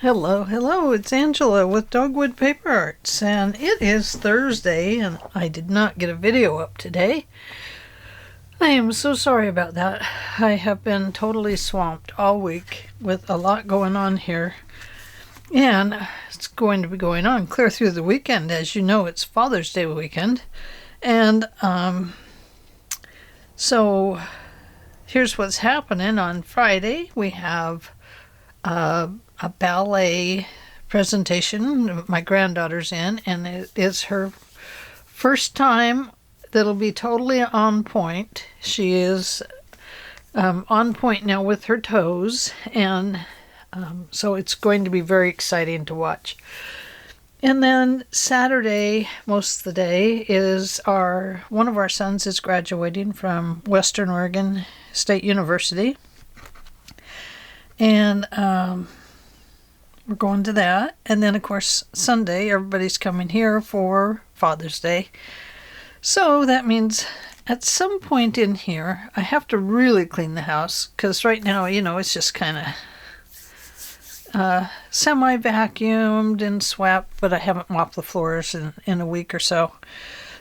Hello, hello, it's Angela with Dogwood Paper Arts, and it is Thursday, and I did not get a video up today. I am so sorry about that. I have been totally swamped all week with a lot going on here, and it's going to be going on clear through the weekend. As you know, it's Father's Day weekend, and so here's what's happening. On Friday, we have a ballet presentation my granddaughter's in, and it is her first time that'll be totally on point. She is on point now with her toes, and so it's going to be very exciting to watch. And then Saturday, most of the day, is one of our sons is graduating from Western Oregon State University, and we're going to that. And then, of course, Sunday, everybody's coming here for Father's Day. So that means at some point in here, I have to really clean the house, because right now, it's just kind of semi-vacuumed and swept, but I haven't mopped the floors in a week or so.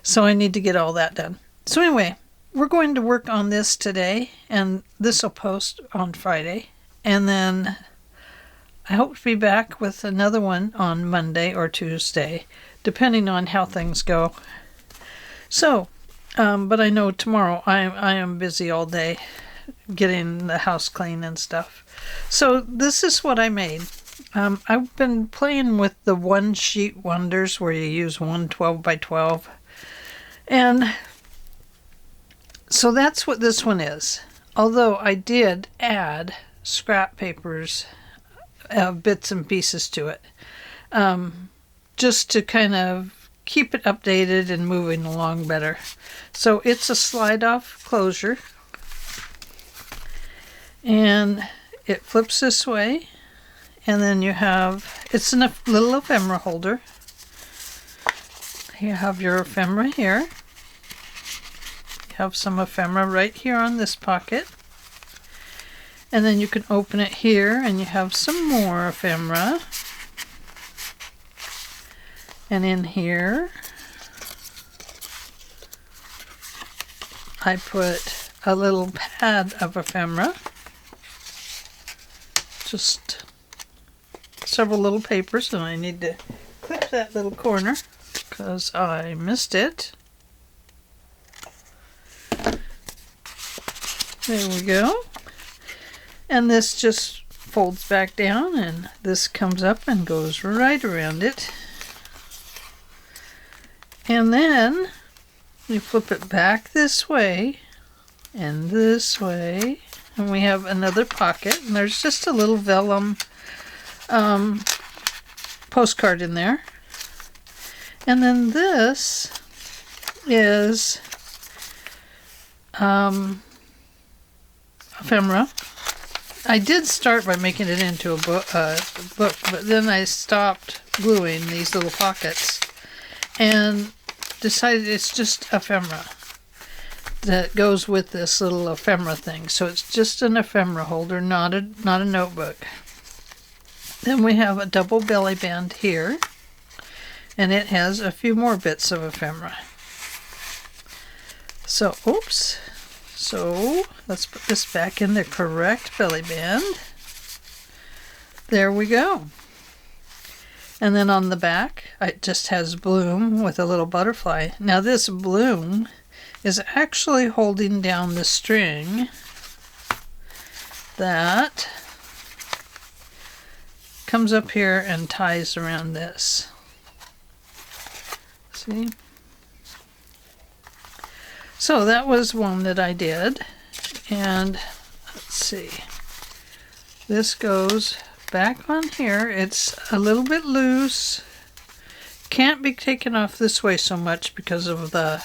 So I need to get all that done. So anyway, we're going to work on this today, and this will post on Friday. And then I hope to be back with another one on Monday or Tuesday, depending on how things go. So, but I know tomorrow I am busy all day getting the house clean and stuff. So this is what I made. I've been playing with the one sheet wonders where you use one 12 by 12. And so that's what this one is. Although I did add scrap papers, bits and pieces to it, just to kind of keep it updated and moving along better. So it's a slide-off closure, and it flips this way, and then it's a little ephemera holder. You have your ephemera here. You have some ephemera right here on this pocket. And then you can open it here, and you have some more ephemera. And in here, I put a little pad of ephemera. Just several little papers, and I need to clip that little corner because I missed it. There we go. And this just folds back down, and this comes up and goes right around it. And then you flip it back this way and this way, and we have another pocket, and there's just a little vellum postcard in there. And then this is ephemera. I did start by making it into a book, but then I stopped gluing these little pockets and decided it's just ephemera that goes with this little ephemera thing. So it's just an ephemera holder, not a notebook. Then we have a double belly band here, and it has a few more bits of ephemera. So, oops. So let's put this back in the correct belly band. There we go. And then on the back, it just has bloom with a little butterfly. Now this bloom is actually holding down the string that comes up here and ties around this. See? So that was one that I did, and let's see, this goes back on here. It's a little bit loose, can't be taken off this way so much because of the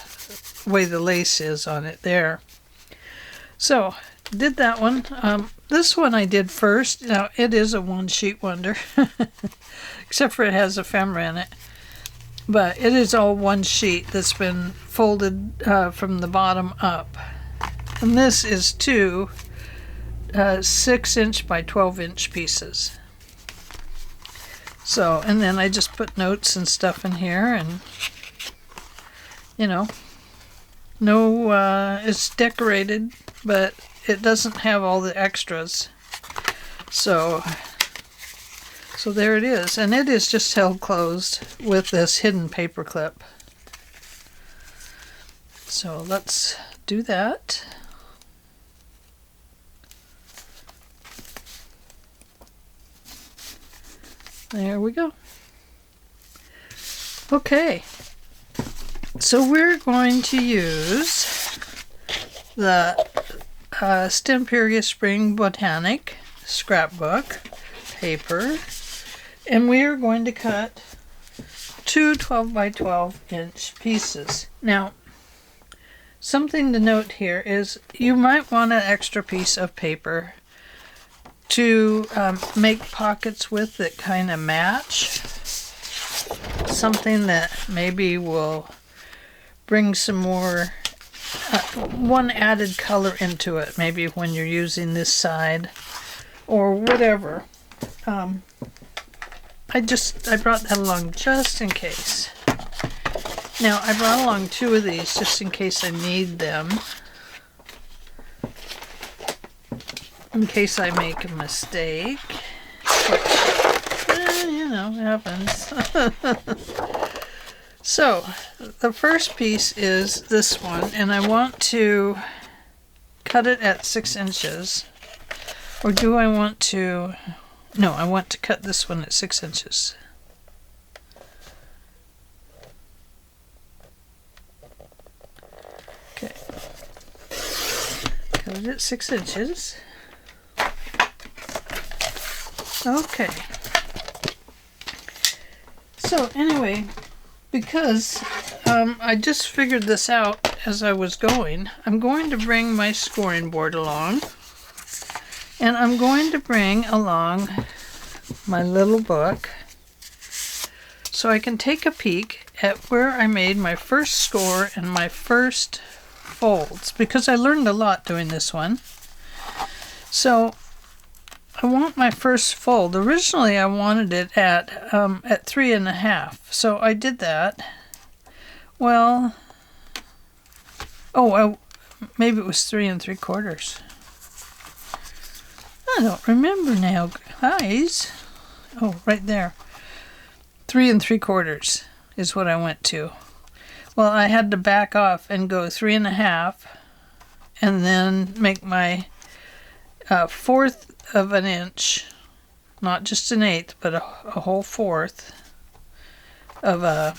way the lace is on it there. So did that one. This one I did first. Now it is a one sheet wonder, except for it has ephemera in it. But it is all one sheet that's been folded from the bottom up. And this is two 6-inch by 12-inch pieces. So, and then I just put notes and stuff in here, and you know, no, it's decorated, but it doesn't have all the extras. So there it is, and it is just held closed with this hidden paper clip. So let's do that. There we go. Okay, so we're going to use the Stemperia Spring Botanic scrapbook paper, and we are going to cut two 12 by 12 inch pieces. Now, something to note here is you might want an extra piece of paper to make pockets with that kind of match. Something that maybe will bring some more, one added color into it, maybe when you're using this side or whatever. I brought that along just in case. Now, I brought along two of these just in case I need them. In case I make a mistake. Which, you know, happens. So, the first piece is this one, and I want to cut it at 6 inches. Or do I want to... No, I want to cut this one at 6 inches. Okay. Cut it at 6 inches. Okay. So anyway, because I just figured this out as I was going, I'm going to bring my scoring board along. And I'm going to bring along my little book so I can take a peek at where I made my first score and my first folds, because I learned a lot doing this one. So I want my first fold. Originally I wanted it at 3.5, so I did that. Well, maybe it was 3 3/4. I don't remember now, guys. Oh, right there. 3 3/4 is what I went to. Well, I had to back off and go 3.5, and then make my 1/4 of an inch, not just an 1/8, but a whole 1/4 of a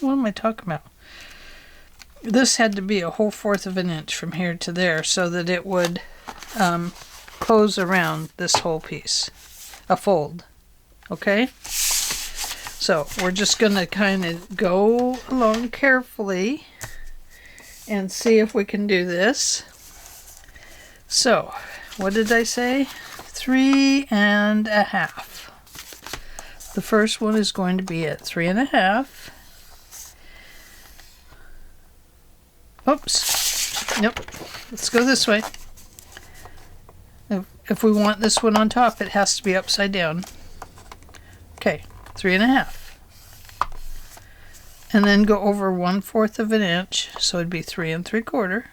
what am I talking about? This had to be a whole 1/4 of an inch from here to there so that it would close around this whole piece, a fold. Okay? So we're just going to kind of go along carefully and see if we can do this. So, what did I say? 3.5. The first one is going to be at 3.5. Oops. Nope. Let's go this way. If we want this one on top, it has to be upside down. Okay, 3.5. And then go over 1/4 of an inch, so it'd be 3 3/4.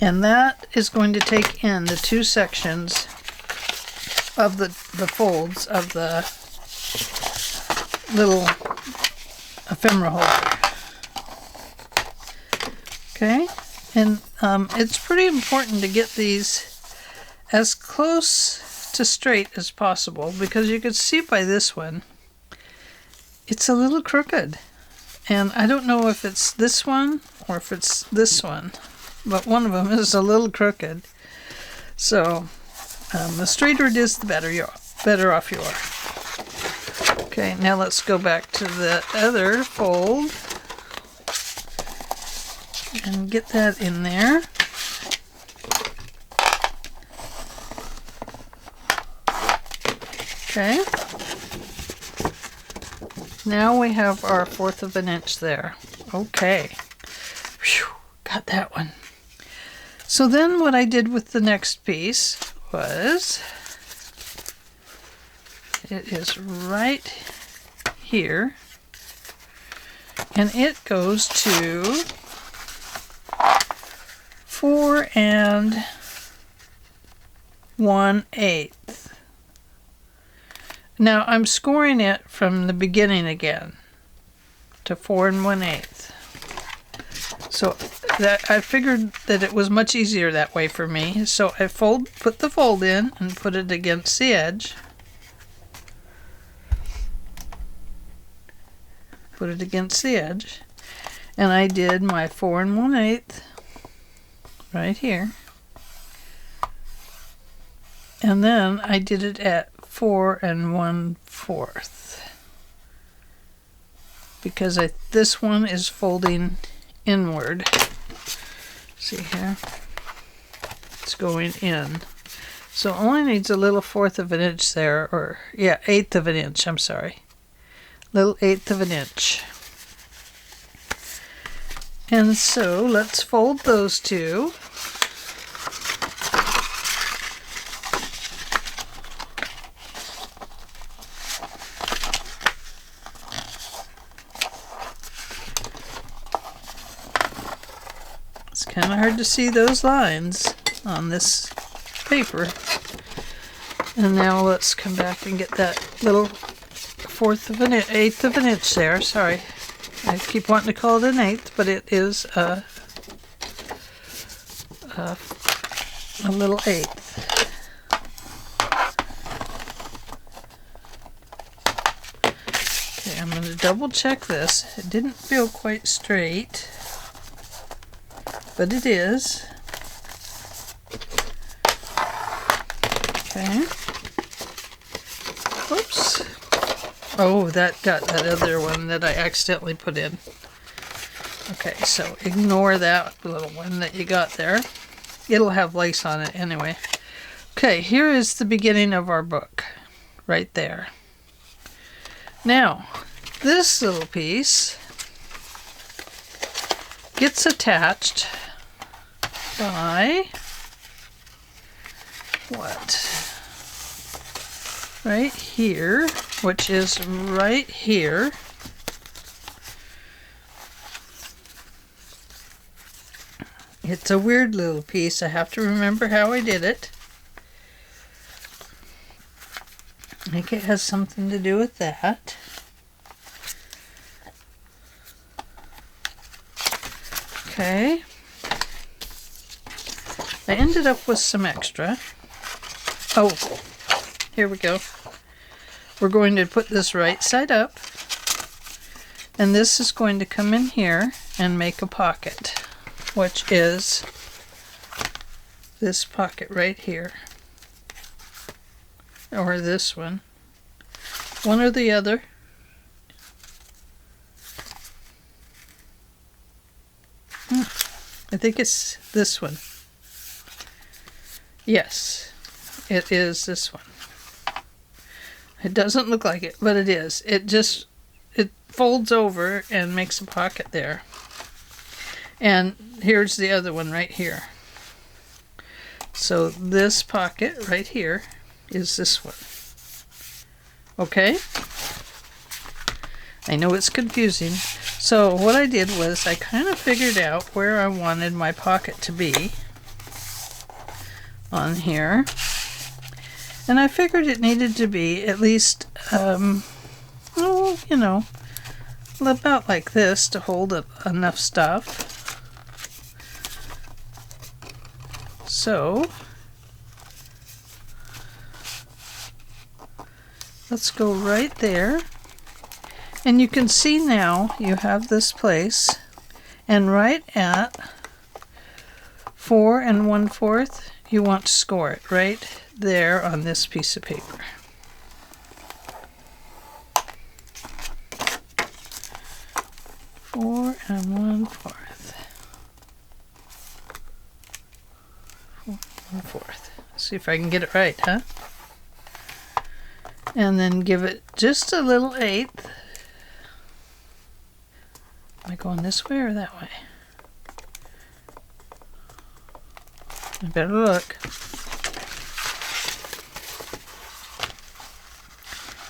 And that is going to take in the two sections of the folds of the little ephemera holder. Okay, and it's pretty important to get these as close to straight as possible, because you can see by this one, it's a little crooked. And I don't know if it's this one or if it's this one, but one of them is a little crooked. So the straighter it is, the better off you are. Okay, now let's go back to the other fold and get that in there. Okay. Now we have our 1/4 of an inch there. Okay. Whew, got that one. So then what I did with the next piece was, it is right here, and it goes to 4 1/8. Now I'm scoring it from the beginning again to 4 1/8. So that I figured that it was much easier that way for me. So I put the fold in and put it against the edge. Put it against the edge. And I did my 4 1/8 right here. And then I did it at 4 1/4. Because this one is folding inward. See here? It's going in. So it only needs a little 1/4 of an inch there, or yeah, 1/8 of an inch, I'm sorry. Little 1/8 of an inch. And so let's fold those two. It's kind of hard to see those lines on this paper. And now let's come back and get that little 1/4 of an inch, 1/8 of an inch there. Sorry, I keep wanting to call it an 1/8, but it is a little 1/8. Okay, I'm going to double check this. It didn't feel quite straight, but it is. Okay. Whoops. Oh, that got that other one that I accidentally put in. Okay, so ignore that little one that you got there. It'll have lace on it anyway. Okay, here is the beginning of our book. Right there. Now, this little piece gets attached by what? Right here, which is right here. It's a weird little piece. I have to remember how I did it. I think it has something to do with that. Okay. I ended up with some extra. Oh, here we go. We're going to put this right side up, and this is going to come in here and make a pocket, which is this pocket right here, or this one or the other. I think it's this one. Yes, it is this one. It doesn't look like it, but it is. It folds over and makes a pocket there. And here's the other one right here. So this pocket right here is this one. Okay? I know it's confusing. So what I did was I kind of figured out where I wanted my pocket to be on here. And I figured it needed to be at least, oh, you know, about like this to hold enough stuff. So let's go right there. And you can see now you have this place, and right at 4 1/4, you want to score it right there on this piece of paper. Four and 1/4. 4 1/4. See if I can get it right, huh? And then give it just a little 1/8. Am I going this way or that way? I better look.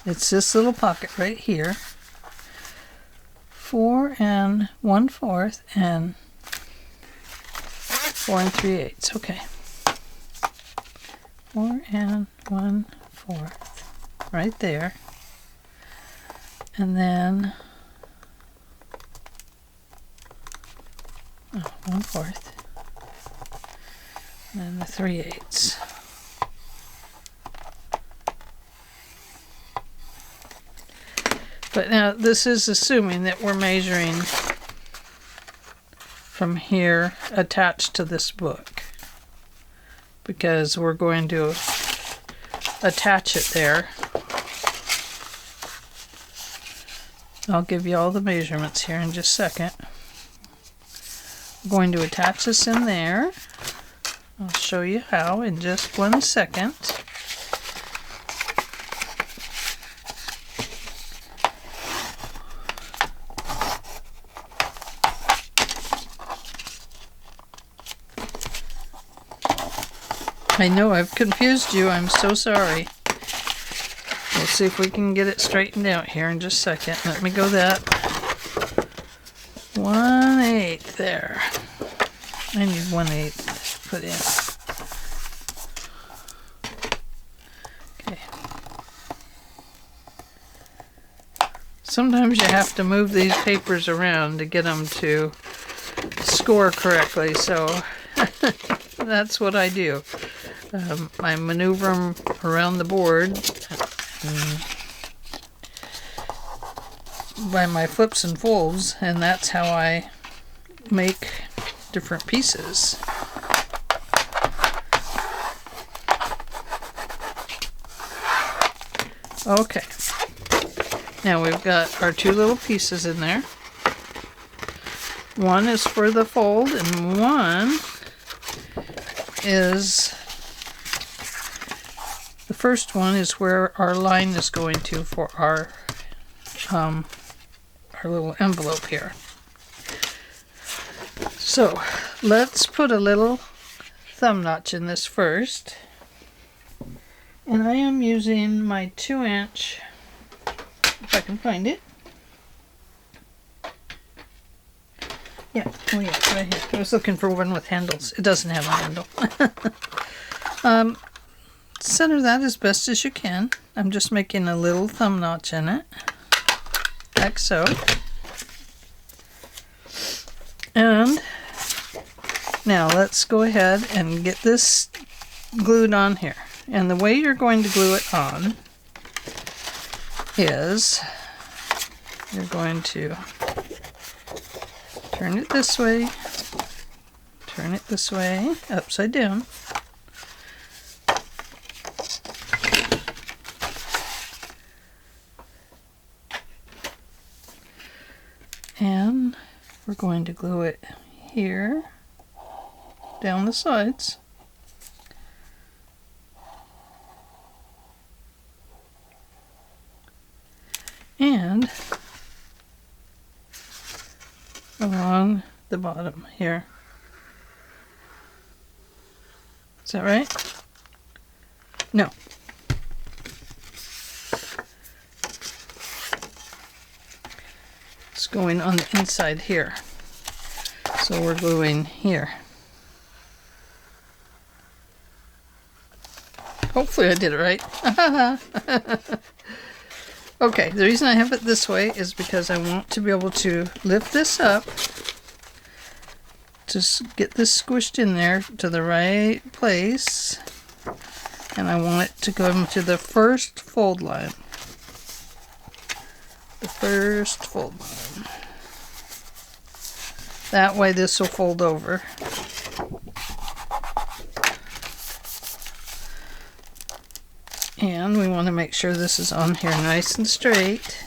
It's this little pocket right here. 4 1/4 and 4 3/8. Okay. 4 1/4 right there. And then 1/4. And then the 3/8. But now this is assuming that we're measuring from here attached to this book, because we're going to attach it there. I'll give you all the measurements here in just a second. I'm going to attach this in there. I'll show you how in just 1 second. I know I've confused you. I'm so sorry. We'll see if we can get it straightened out here in just a second. Let me go that 1/8 there. I need 1/8 put in. Okay. Sometimes you have to move these papers around to get them to score correctly, so that's what I do. I maneuver them around the board by my flips and folds, and that's how I make different pieces. Okay, now we've got our 2 little pieces in there. One is for the fold, and one is, the first one is where our line is going to for our little envelope here. So let's put a little thumb notch in this first. And I am using my 2-inch, if I can find it. Yeah, oh yeah, it's right here. I was looking for one with handles. It doesn't have a handle. Center that as best as you can. I'm just making a little thumb notch in it, like so. And now let's go ahead and get this glued on here. And the way you're going to glue it on is you're going to turn it this way, turn it this way, upside down. And we're going to glue it here, down the sides. And along the bottom here. Is that right? No. It's going on the inside here. So we're gluing here. Hopefully I did it right. Okay, the reason I have it this way is because I want to be able to lift this up, just get this squished in there to the right place, and I want it to go into the first fold line. The first fold line. That way this will fold over. And we want to make sure this is on here nice and straight,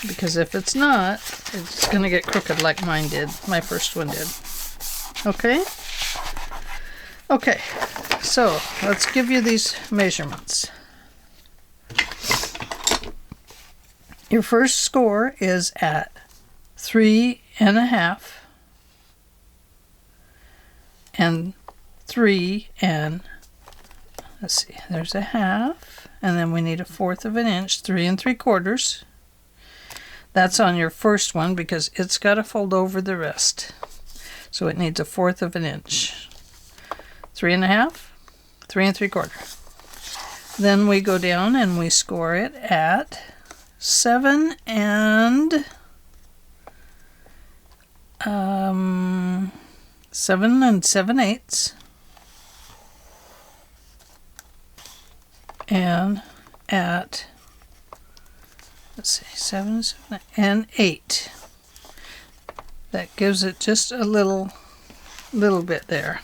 because if it's not, it's going to get crooked like mine did. My first one did. Okay? Okay, so let's give you these measurements. Your first score is at 3 1/2. and 3 and, let's see, there's a half, and then we need a 1/4 of an inch, 3 3/4. That's on your first one because it's got to fold over the rest. So it needs a 1/4 of an inch. 3 1/2, 3 3/4. Then we go down and we score it at 7 and 7 7/8, and at, let's see, 7 7 and 8. That gives it just a little bit there.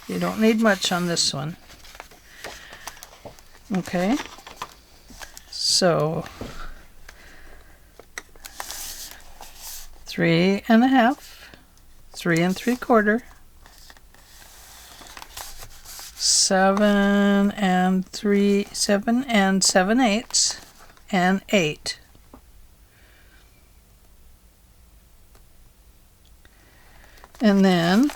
You don't need much on this one. Okay, so 3 1/2, 3 3/4, 7 7/8, and 8. And then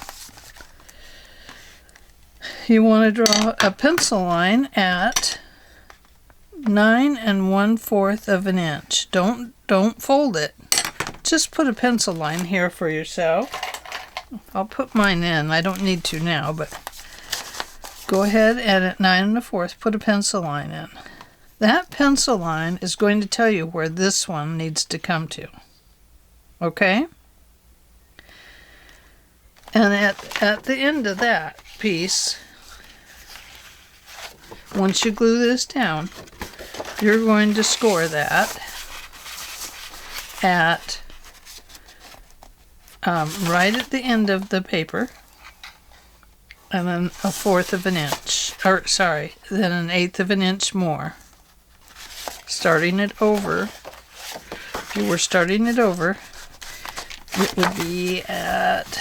you want to draw a pencil line at 9 1/4 of an inch. Don't fold it. Just put a pencil line here for yourself. I'll put mine in. I don't need to now, but go ahead and at 9 1/4 put a pencil line in. That pencil line is going to tell you where this one needs to come to. Okay? And at the end of that piece, once you glue this down, you're going to score that at right at the end of the paper, and then a 1/4 of an inch, or sorry, then an 1/8 of an inch more. Starting it over, if you were starting it over, it would be at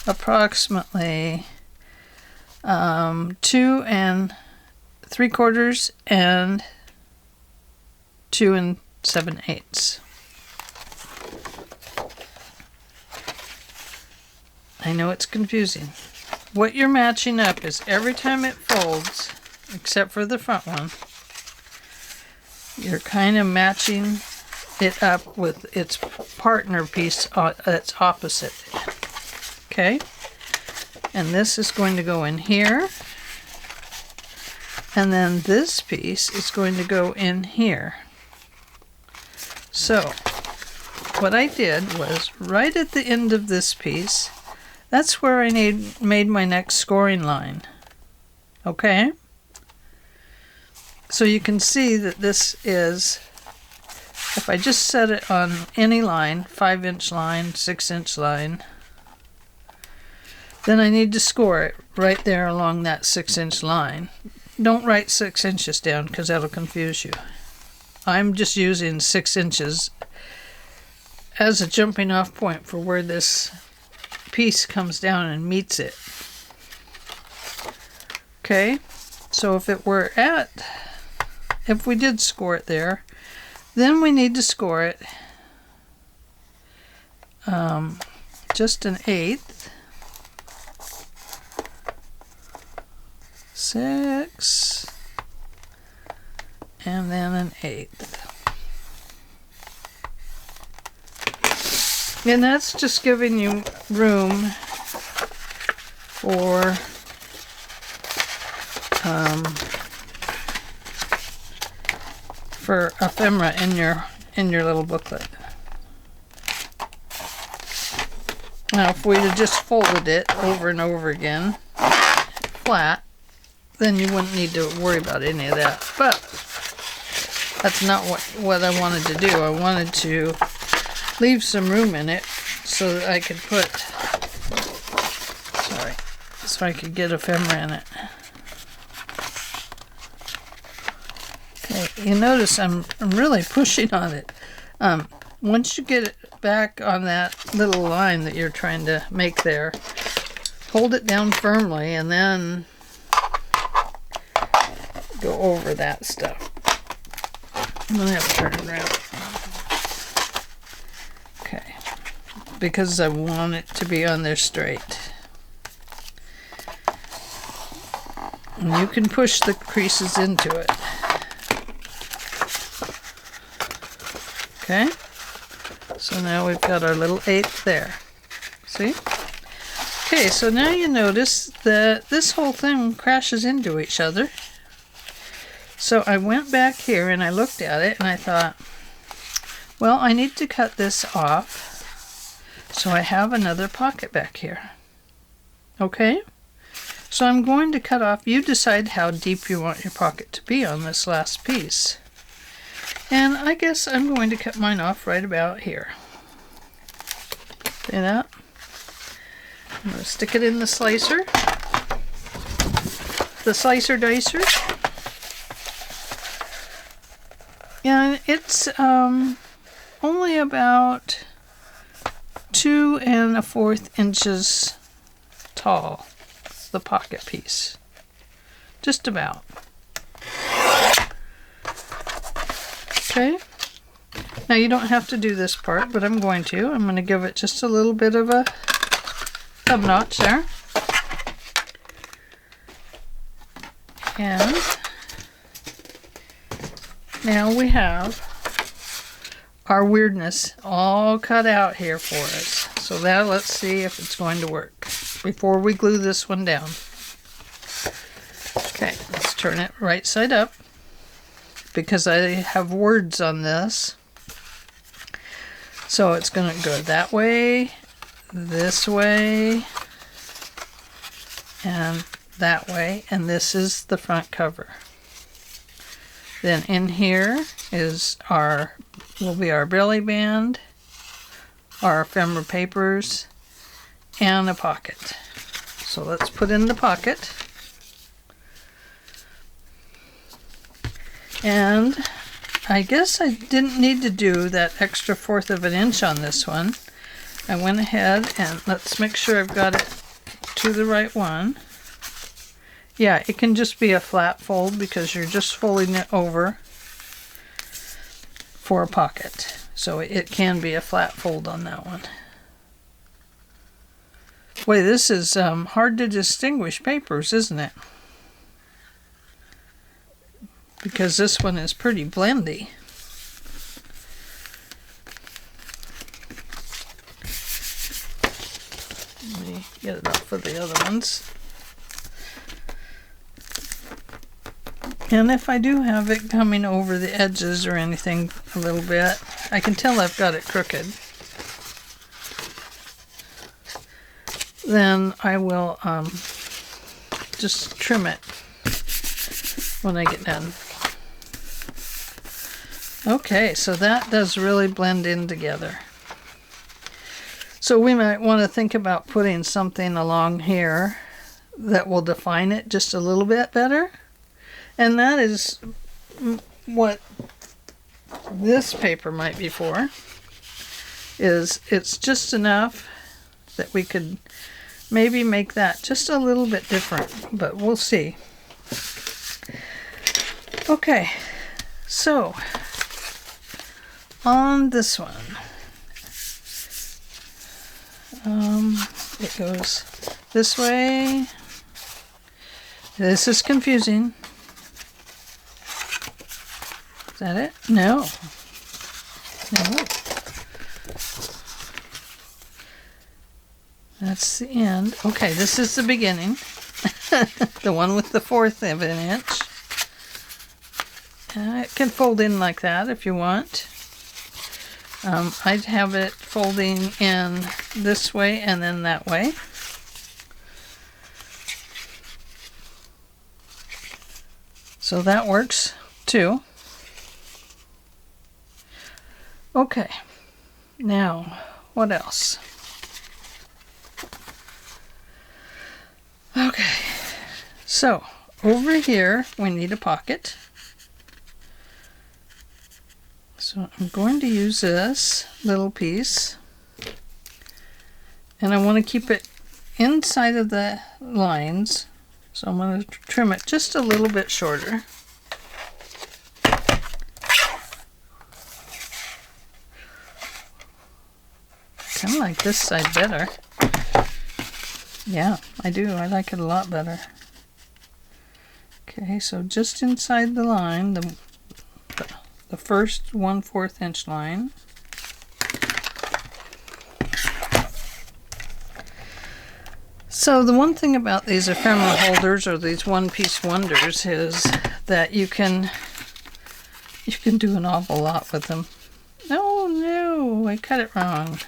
approximately 2 3/4 and 2 7/8. I know it's confusing. What you're matching up is every time it folds, except for the front one, you're kind of matching it up with its partner piece that's opposite. Okay? And this is going to go in here. And then this piece is going to go in here. So, what I did was, right at the end of this piece, that's where I made my next scoring line. Okay? So you can see that this is, if I just set it on any line, 5-inch line, 6-inch line, then I need to score it right there along that 6-inch line. Don't write 6 inches down because that'll confuse you. I'm just using 6 inches as a jumping off point for where this piece comes down and meets it. Okay, so if we did score it there, then we need to score it just an 1/8, 6, and then an 1/8. And that's just giving you room for ephemera in your little booklet. Now, if we'd have just folded it over and over again, flat, then you wouldn't need to worry about any of that. But that's not what I wanted to do. I wanted to leave some room in it so that I could put, so I could get ephemera in it. Okay, you notice I'm really pushing on it. Once you get it back on that little line that you're trying to make there, hold it down firmly and then go over that stuff. I'm gonna have to turn it around. Okay, because I want it to be on there straight. And you can push the creases into it. Okay, so now we've got our little 8th there. See? Okay, so now you notice that this whole thing crashes into each other. So I went back here and I looked at it and I thought, well, I need to cut this off so I have another pocket back here. Okay? So I'm going to cut off. You decide how deep you want your pocket to be on this last piece. And I guess I'm going to cut mine off right about here. See that? I'm going to stick it in the slicer. The slicer dicer. And it's only about 2 1/4 inches tall, the pocket piece. Just about. Okay. Now you don't have to do this part, but I'm going to. I'm going to give it just a little bit of a thumb notch there. And now we have our weirdness all cut out here for us. So now let's see if it's going to work before we glue this one down. Okay, let's turn it right side up because I have words on this. So it's going to go that way, this way, and that way, and this is the front cover. Then in here will be our belly band, our ephemera papers, and a pocket. So let's put in the pocket. And I guess I didn't need to do that extra 1/4 of an inch on this one. I went ahead and let's make sure I've got it to the right one. Yeah, it can just be a flat fold because you're just folding it over for a pocket. So it can be a flat fold on that one. Boy, this is hard to distinguish papers, isn't it? Because this one is pretty blendy. Let me get it off of the other ones. And if I do have it coming over the edges or anything a little bit, I can tell I've got it crooked. Then I will just trim it when I get done. Okay, so that does really blend in together. So we might want to think about putting something along here that will define it just a little bit better. And that is what this paper might be for. It's just enough that we could maybe make that just a little bit different, but we'll see. Okay, so on this one, it goes this way. This is confusing. Is that it? No. No. That's the end. Okay, this is the beginning. The one with the 1/4 of an inch. It can fold in like that if you want. I'd have it folding in this way and then that way. So that works too. Okay, now what else? Okay, so over here we need a pocket. So I'm going to use this little piece, and I want to keep it inside of the lines, so I'm going to trim it just a little bit shorter. Kind of like this side better. Yeah, I do. I like it a lot better. Okay, so just inside the line, the first 1/4 inch line. So the one thing about these ephemera holders or these one-piece wonders is that you can do an awful lot with them. No, I cut it wrong.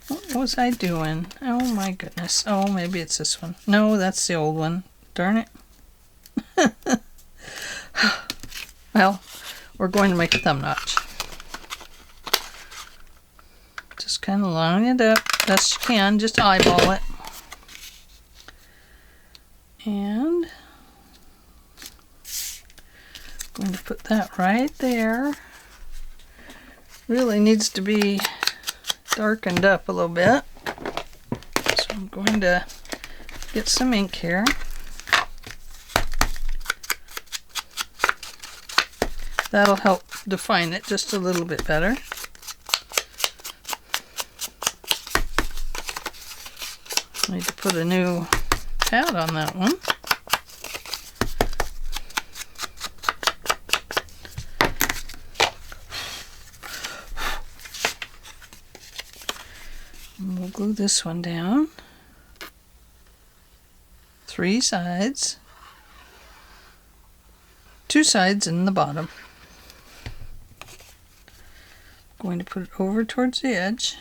What was I doing? Oh my goodness. Oh, maybe it's this one. No, that's the old one. Darn it. Well, we're going to make a thumb notch. Just kind of line it up best you can. Just eyeball it. And I'm going to put that right there. Really needs to be darkened up a little bit. So I'm going to get some ink here. That'll help define it just a little bit better. Need to put a new pad on that one. And we'll glue this one down. 3 sides. 2 sides in the bottom. Going to put it over towards the edge.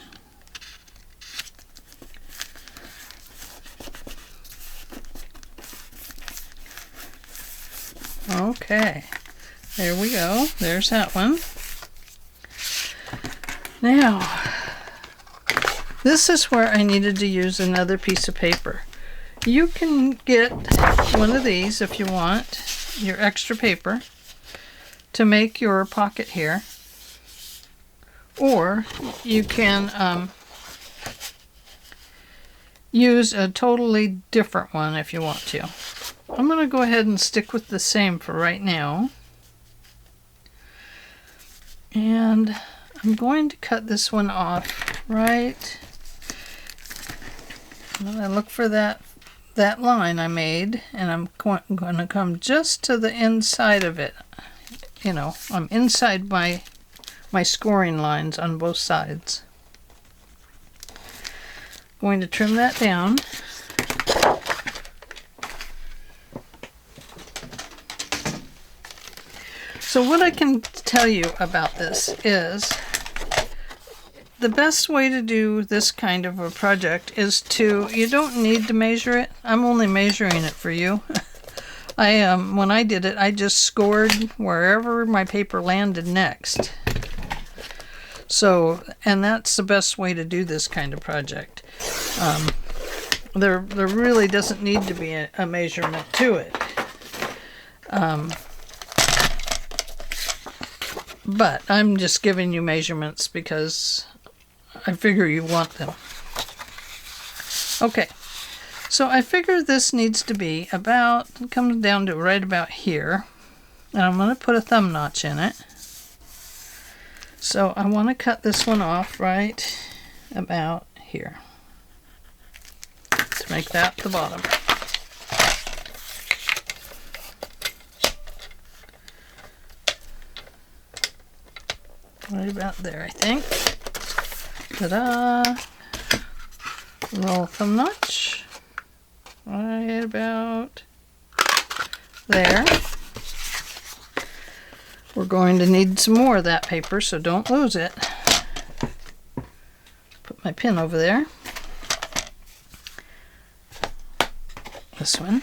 Okay, there we go. There's that one. Now, this is where I needed to use another piece of paper. You can get one of these if you want, your extra paper, to make your pocket here. Or you can use a totally different one if you want to. I'm going to go ahead and stick with the same for right now. And I'm going to cut this one off right. I'm going to look for that line I made, and I'm going to come just to the inside of it. You know, I'm inside my scoring lines on both sides. Going to trim that down. So what I can tell you about this is the best way to do this kind of a project is you don't need to measure it. I'm only measuring it for you. When I did it, I just scored wherever my paper landed next. So, and that's the best way to do this kind of project. There really doesn't need to be a measurement to it. But I'm just giving you measurements because I figure you want them. Okay, so I figure this needs to be about, it comes down to right about here. And I'm going to put a thumb notch in it. So I want to cut this one off right about here to make that the bottom. Right about there, I think. Ta-da! Little thumb notch. Right about there. We're going to need some more of that paper, so don't lose it. Put my pin over there. This one.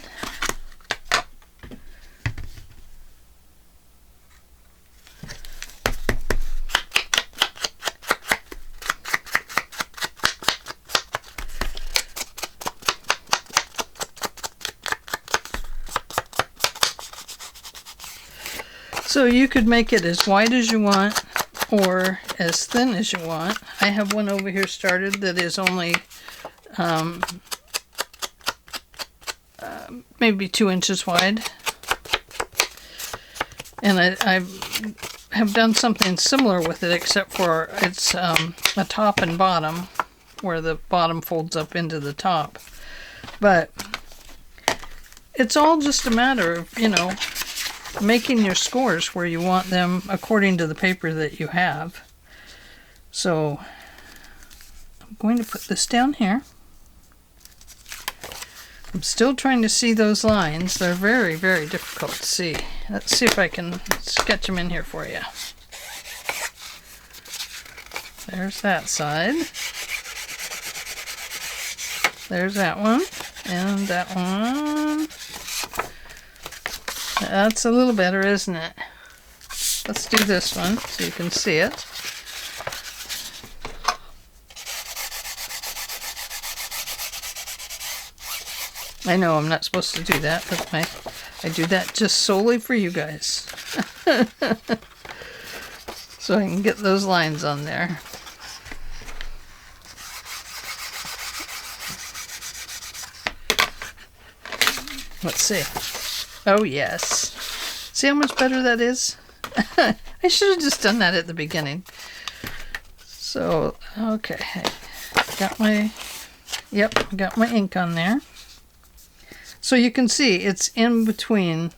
So you could make it as wide as you want or as thin as you want. I have one over here started that is only maybe 2 inches wide. And have done something similar with it, except for it's a top and bottom, where the bottom folds up into the top. But it's all just a matter of, you know, making your scores where you want them according to the paper that you have. So I'm going to put this down here. I'm still trying to see those lines. They're very, very difficult to see. Let's see if I can sketch them in here for you. There's that side. There's that one. And that one. That's a little better, isn't it? Let's do this one so you can see it. I know I'm not supposed to do that, but I do that just solely for you guys. So I can get those lines on there. Let's see. Oh, yes. See how much better that is? I should have just done that at the beginning. So, okay. Got my ink on there. So you can see it's in between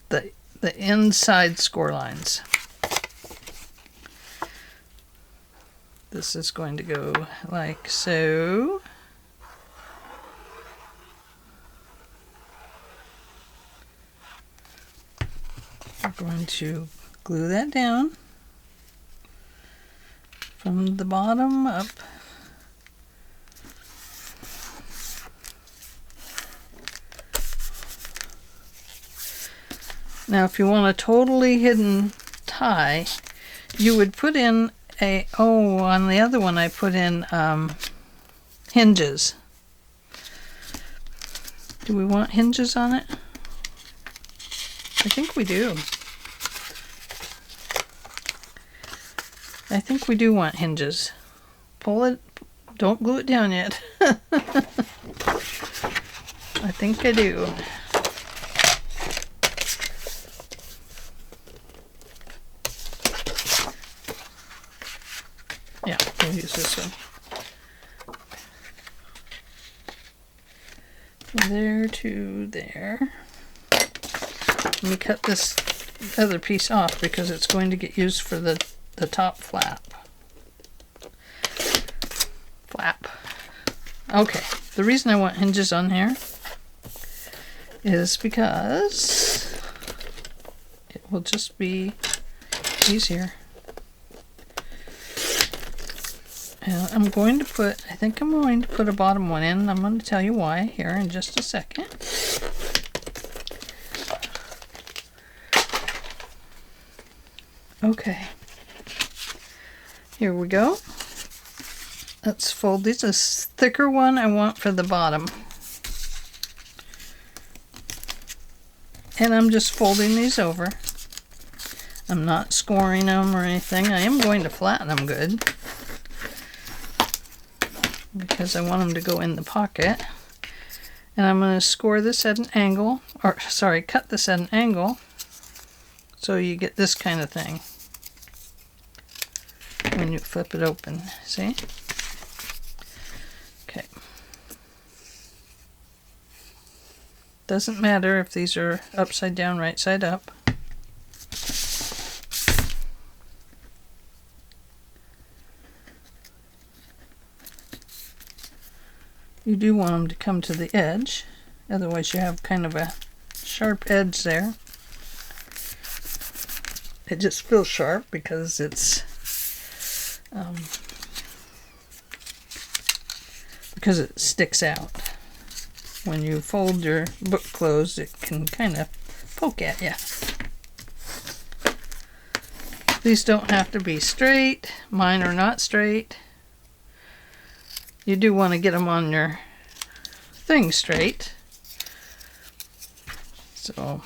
the inside score lines. This is going to go like so. We're going to glue that down from the bottom up. Now, if you want a totally hidden tie, you would put in on the other one I put in hinges. Do we want hinges on it? I think we do. I think we do want hinges. Pull it, don't glue it down yet. I think I do. Yeah, we'll use this one. There to there. Let me cut this other piece off because it's going to get used for the top flap. Okay, the reason I want hinges on here is because it will just be easier. And I'm going to put, I think I'm going to put a bottom one in. I'm going to tell you why here in just a second. Okay, here we go. Let's fold these. This thicker one I want for the bottom. And I'm just folding these over. I'm not scoring them or anything. I am going to flatten them good, because I want them to go in the pocket. And I'm going to score this at an angle, or sorry, cut this at an angle, so you get this kind of thing when you flip it open. See? Okay. Doesn't matter if these are upside down, right side up. You do want them to come to the edge, otherwise you have kind of a sharp edge there. It just feels sharp because it's because it sticks out. When you fold your book closed, it can kind of poke at you. These don't have to be straight. Mine are not straight. You do want to get them on your thing straight. So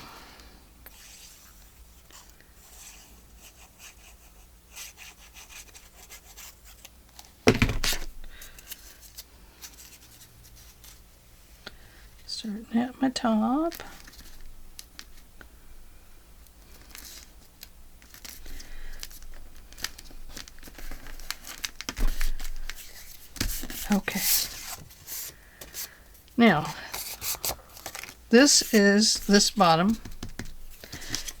starting at my top. Okay. Now, this bottom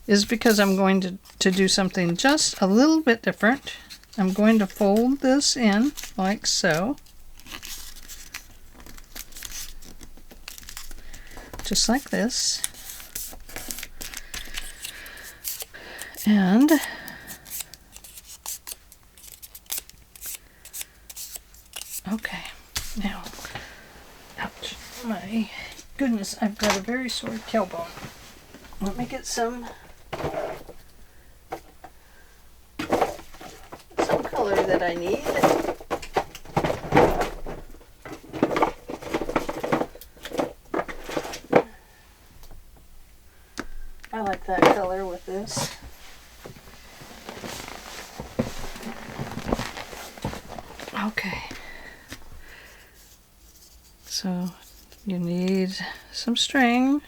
is because I'm going to do something just a little bit different. I'm going to fold this in like so. Just like this. And okay, now, ouch, my goodness, I've got a very sore tailbone. Let me get some color that I need. I like that color with this. Okay. So you need some string.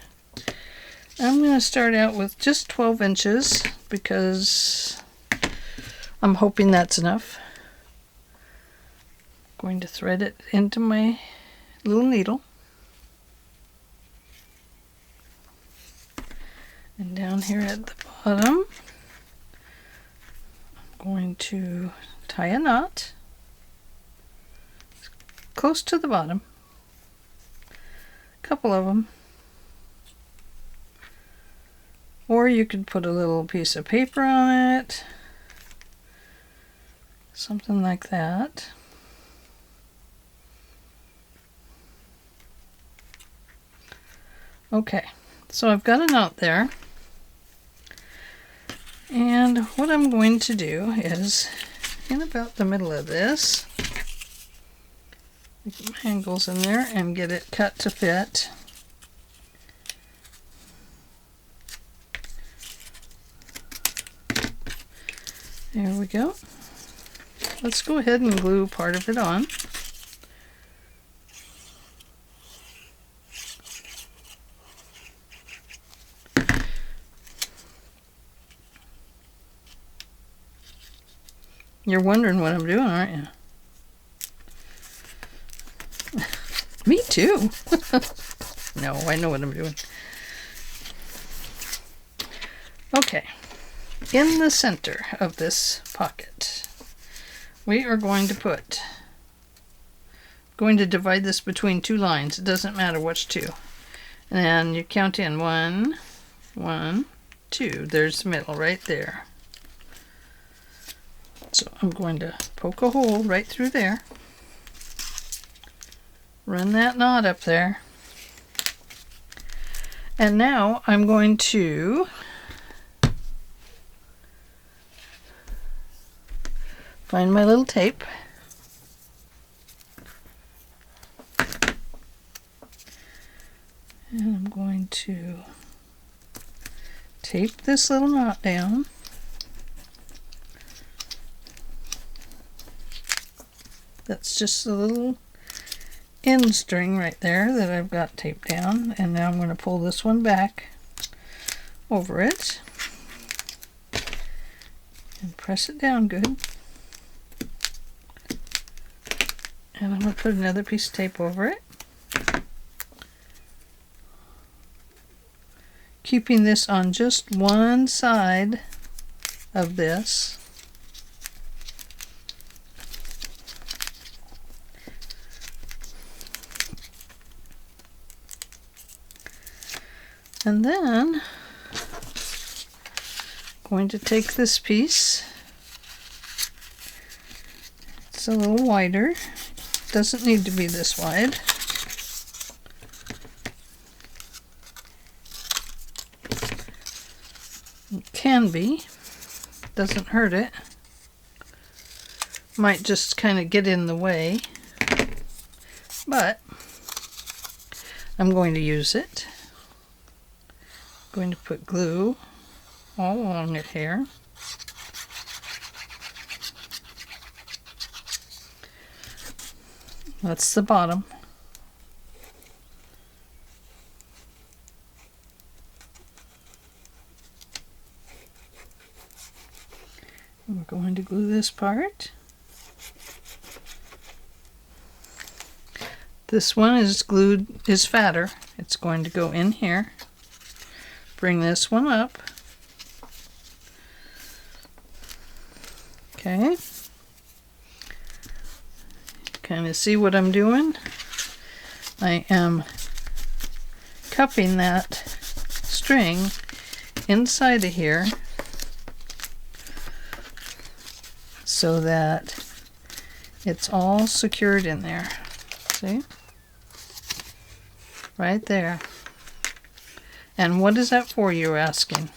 I'm going to start out with just 12 inches because I'm hoping that's enough. I'm going to thread it into my little needle. And down here at the bottom, I'm going to tie a knot close to the bottom. A couple of them. Or you could put a little piece of paper on it. Something like that. Okay, so I've got a knot there. And what I'm going to do is, in about the middle of this, get my angles in there and get it cut to fit. There we go. Let's go ahead and glue part of it on. You're wondering what I'm doing, aren't you? Me too. No, I know what I'm doing. Okay. In the center of this pocket, we are going to divide this between two lines. It doesn't matter which two. And you count in 1, 1, 2. There's the middle right there. So I'm going to poke a hole right through there. Run that knot up there. And now I'm going to find my little tape. And I'm going to tape this little knot down. That's just a little end string right there that I've got taped down. And now I'm going to pull this one back over it and press it down good. And I'm going to put another piece of tape over it. Keeping this on just one side of this. And then I'm going to take this piece. It's a little wider. Doesn't need to be this wide. It can be. Doesn't hurt it. Might just kind of get in the way. But I'm going to use it. Going to put glue all along it here. That's the bottom. And we're going to glue this part. This one is fatter. It's going to go in here. Bring this one up. Okay. Kind of see what I'm doing? I am cupping that string inside of here so that it's all secured in there. See? Right there. And what is that for, you're asking?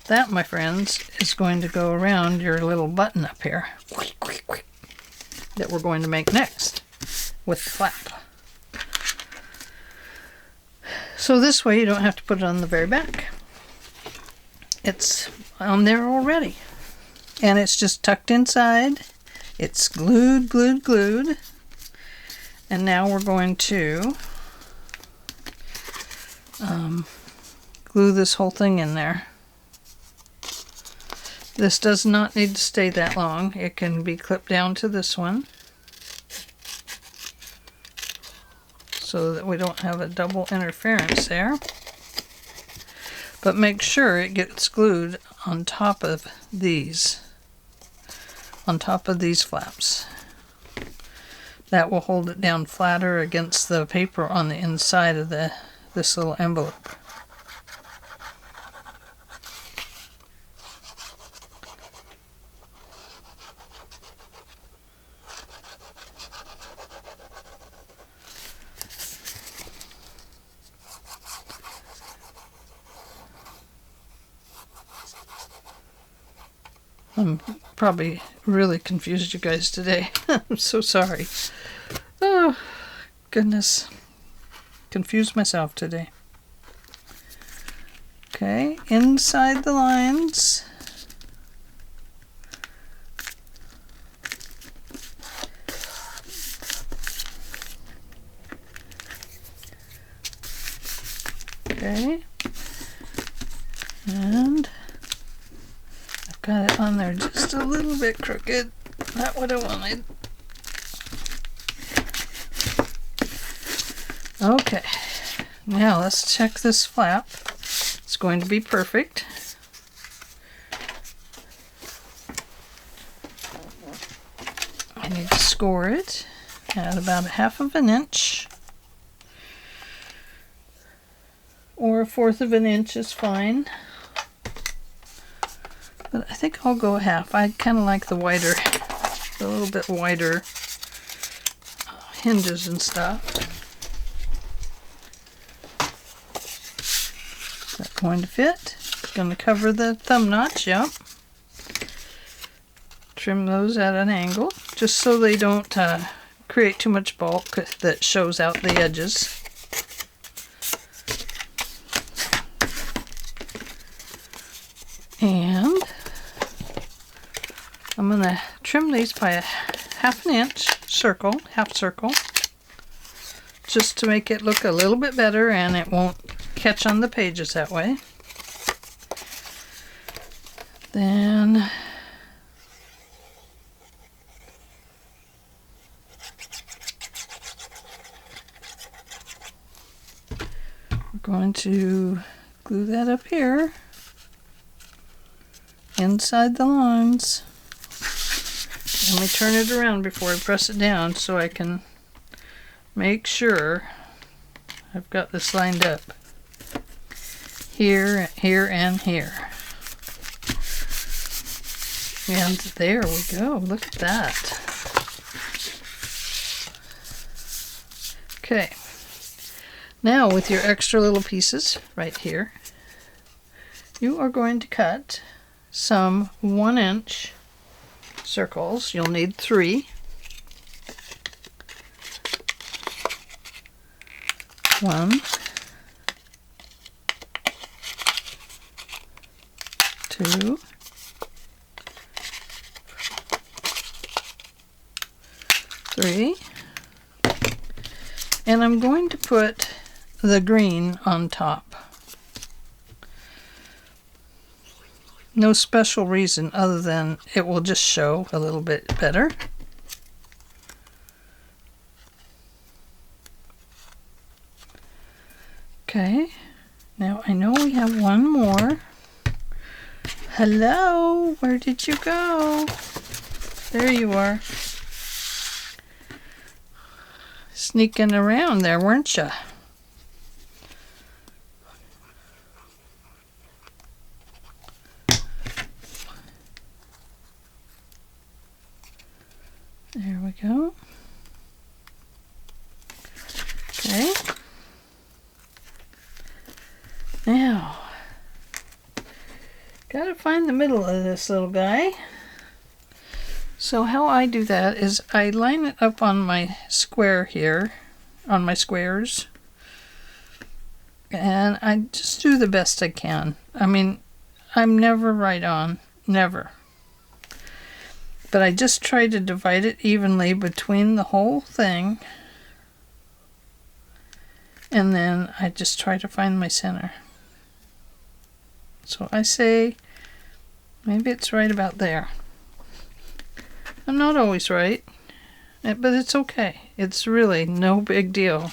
That, my friends, is going to go around your little button up here that we're going to make next with the flap. So this way you don't have to put it on the very back. It's on there already. And it's just tucked inside. It's glued, glued, glued. And now we're going to glue this whole thing in there. This does not need to stay that long. It can be clipped down to this one so that we don't have a double interference there. But make sure it gets glued on top of these flaps. That will hold it down flatter against the paper on the inside of this little envelope. I'm probably really confused you guys today. I'm so sorry. Oh, goodness. Confused myself today. Okay, inside the lines. Okay. And got it on there just a little bit crooked. Not what I wanted. Okay. Now let's check this flap. It's going to be perfect. I need to score it at about 1/2 inch. Or 1/4 inch is fine. But I think I'll go 1/2. I kind of like the little bit wider hinges and stuff. Is that going to fit? Going to cover the thumb notch, yep. Trim those at an angle, just so they don't create too much bulk that shows out the edges. And I'm going to trim these by a 1/2 inch circle, half circle, just to make it look a little bit better and it won't catch on the pages that way. Then we're going to glue that up here inside the lines. Let me turn it around before I press it down so I can make sure I've got this lined up. Here, here, and here. And there we go. Look at that. Okay. Now with your extra little pieces right here, you are going to cut some 1 inch circles. You'll need 3. 1, 2, 3, and I'm going to put the green on top. No special reason other than it will just show a little bit better. Okay, now I know we have one more. Hello, where did you go? There you are. Sneaking around there, weren't you? There we go. Okay. Now, gotta find the middle of this little guy. So how I do that is I line it up on my square here, on my squares, and I just do the best I can. I mean, I'm never right on, never. But I just try to divide it evenly between the whole thing, and then I just try to find my center. So I say, maybe it's right about there. I'm not always right, but it's okay. It's really no big deal.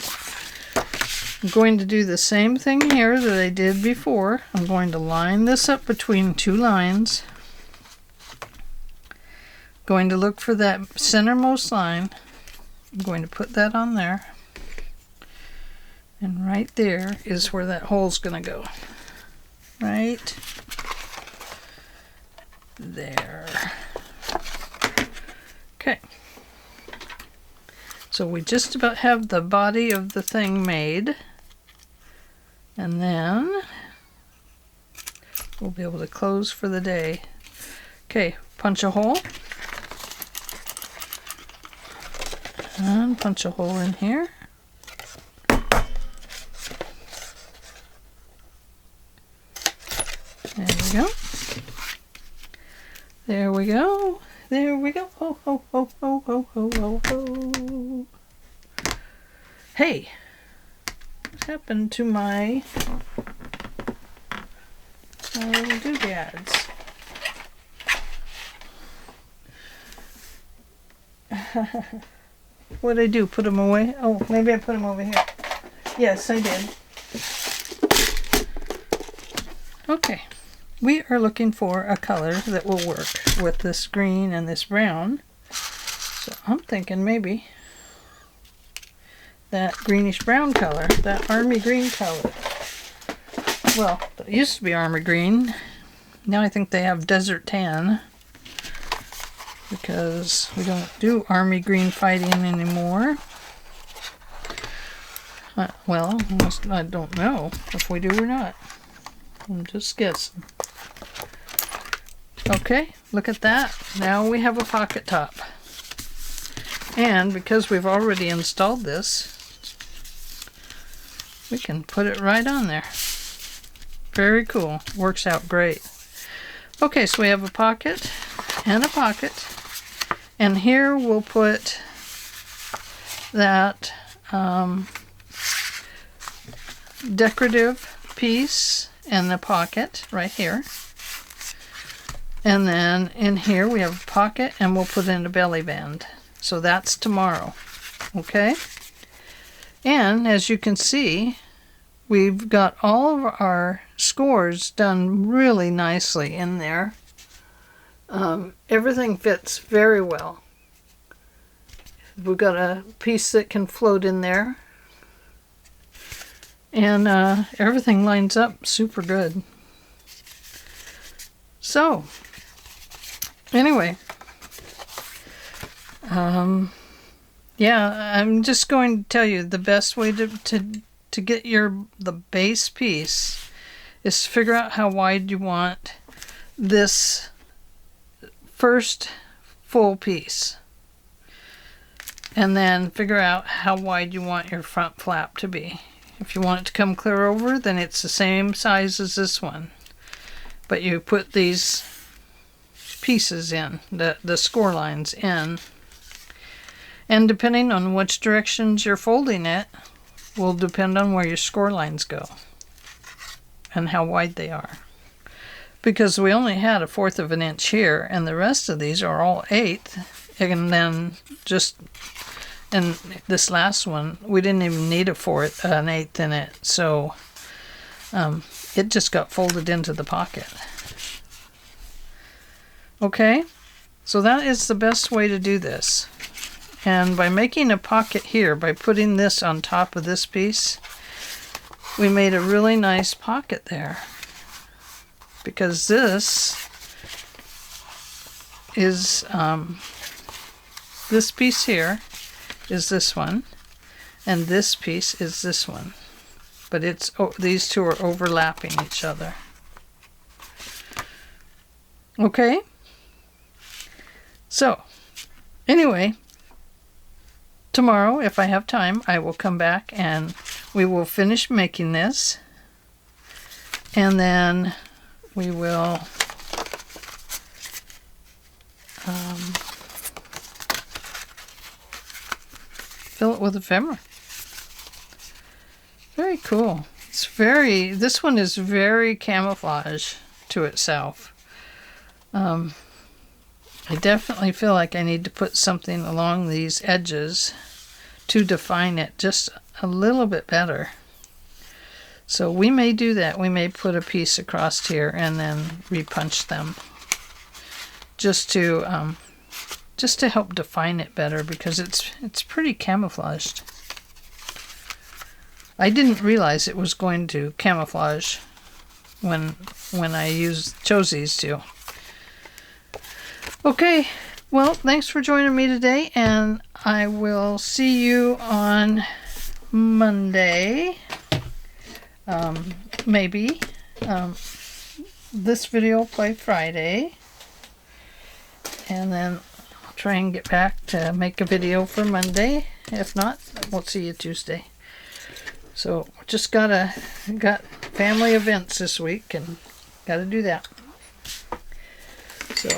I'm going to do the same thing here that I did before. I'm going to line this up between two lines. Going to look for that centermost line. I'm going to put that on there. And right there is where that hole's going to go. Right there. Okay. So we just about have the body of the thing made. And then we'll be able to close for the day. Okay, punch a hole. And punch a hole in here. There we go. There we go. There we go. Ho, ho, ho, ho, ho, ho, ho, ho. Hey, what happened to my little doodads? What'd I do? Put them away? Oh, maybe I put them over here. Yes, I did. Okay. We are looking for a color that will work with this green and this brown. So I'm thinking maybe that greenish brown color, that army green color. Well, it used to be army green. Now I think they have desert tan because we don't do army green fighting anymore. Well, I don't know if we do or not. I'm just guessing. Okay, look at that. Now we have a pocket top. And because we've already installed this, we can put it right on there. Very cool. Works out great. Okay, so we have a pocket and a pocket. And here we'll put that decorative piece in the pocket right here. And then in here we have a pocket and we'll put in a belly band. So that's tomorrow. Okay? And as you can see, we've got all of our scores done really nicely in there. Everything fits very well. We've got a piece that can float in there. And everything lines up super good. So, anyway, yeah, I'm just going to tell you the best way to get the base piece is to figure out how wide you want this first full piece. And then figure out how wide you want your front flap to be. If you want it to come clear over, then it's the same size as this one. But you put these pieces in, the score lines in. And depending on which directions you're folding it, will depend on where your score lines go. And how wide they are. Because we only had 1/4 of an inch here, and the rest of these are all 1/8. And then just... And this last one, we didn't even need an 1/8 in it. So it just got folded into the pocket. Okay, so that is the best way to do this. And by making a pocket here, by putting this on top of this piece, we made a really nice pocket there. Because this is, this piece here is this one, and this piece is this one. But it's, these two are overlapping each other. Okay? So, anyway, tomorrow, if I have time, I will come back and we will finish making this. And then we will fill it with ephemera. Very cool. It's very, this one is very camouflage to itself. I definitely feel like I need to put something along these edges to define it just a little bit better. So we may do that. We may put a piece across here and then repunch them just to help define it better, because it's pretty camouflaged. I didn't realize it was going to camouflage when I chose these two. Okay, well, thanks for joining me today, and I will see you on Monday. Maybe. This video will play Friday. And then I'll try and get back to make a video for Monday. If not, we'll see you Tuesday. So just got family events this week and gotta do that. So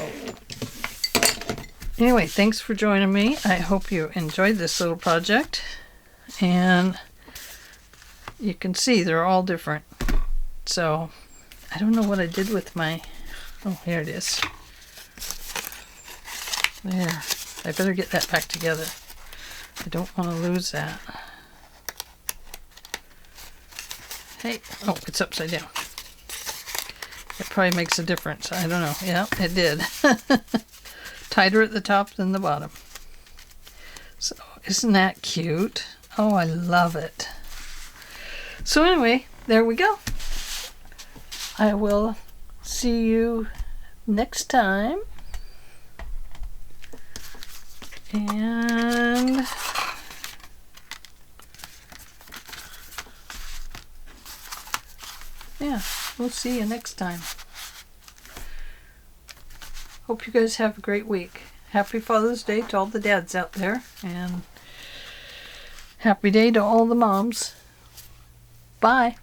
anyway, thanks for joining me. I hope you enjoyed this little project. And you can see they're all different. So I don't know what I did with my, oh, here it is. There. I better get that back together. I don't want to lose that. Hey, oh, it's upside down. It probably makes a difference. I don't know. Yeah, it did. Tighter at the top than the bottom. So, isn't that cute? Oh, I love it. So anyway, there we go. I will see you next time. And yeah, we'll see you next time. Hope you guys have a great week. Happy Father's Day to all the dads out there, and happy day to all the moms. Bye.